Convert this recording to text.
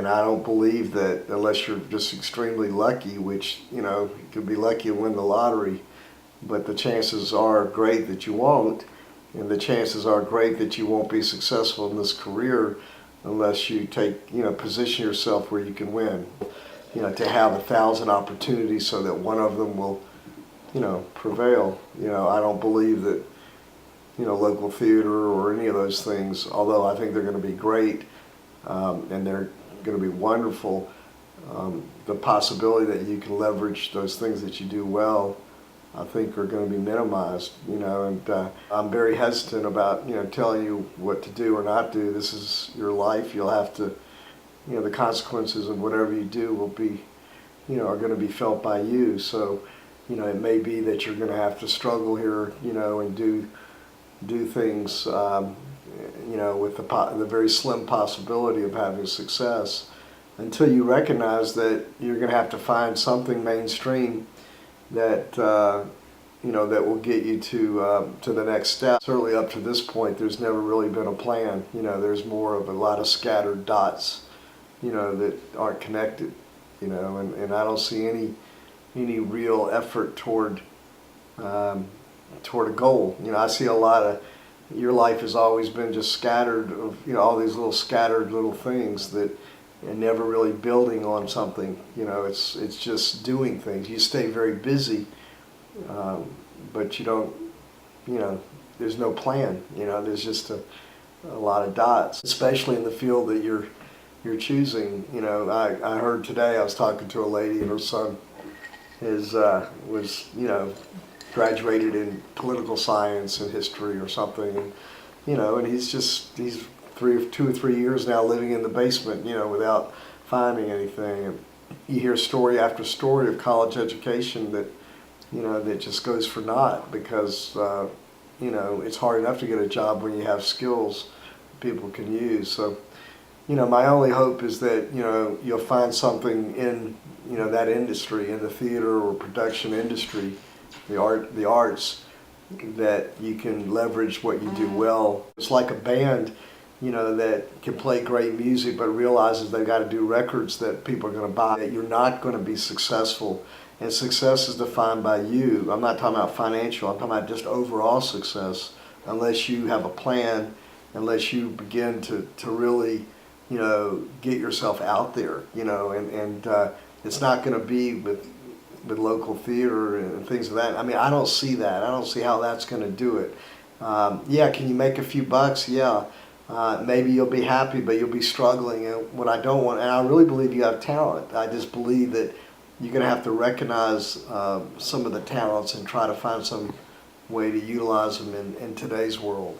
And I don't believe that unless you're just extremely lucky, which, you could be lucky to win the lottery, but the chances are great that you won't, and the chances are great that you won't be successful in this career unless you position yourself where you can win. To have 1,000 opportunities so that one of them will, prevail. I don't believe that, local theater or any of those things, although I think they're going to be great, and they're going to be wonderful, the possibility that you can leverage those things that you do well, I think are going to be minimized, and I'm very hesitant about, telling you what to do or not do. This is your life. You'll have to, the consequences of whatever you do will be, are going to be felt by you. So, it may be that you're going to have to struggle here, and do things, with the very slim possibility of having success, until you recognize that you're going to have to find something mainstream that that will get you to the next step. Certainly up to this point, there's never really been a plan. There's more of a lot of scattered dots, that aren't connected. And I don't see any real effort toward a goal. I see a lot of, your life has always been just scattered of, all these little scattered little things that, and never really building on something. It's just doing things. You stay very busy, but you don't, there's no plan. There's just a lot of dots, especially in the field that you're choosing. I heard today, I was talking to a lady, and her son was graduated in political science and history or something, and he's 2 or 3 years now living in the basement, without finding anything. And you hear story after story of college education that, that just goes for naught because, it's hard enough to get a job when you have skills people can use. So, my only hope is that, you'll find something in, that industry, in the theater or production industry, the arts, that you can leverage what you do well. It's like a band, that can play great music but realizes they've got to do records that people are going to buy. That you're not going to be successful, and success is defined by you. I'm not talking about financial, I'm talking about just overall success, unless you have a plan, unless you begin to really, get yourself out there, and it's not going to be with local theater and things of that. I mean, I don't see that. I don't see how that's going to do it. Yeah, can you make a few bucks? Yeah. Maybe you'll be happy, but you'll be struggling. And what I don't want, and I really believe you have talent. I just believe that you're going to have to recognize some of the talents and try to find some way to utilize them in today's world.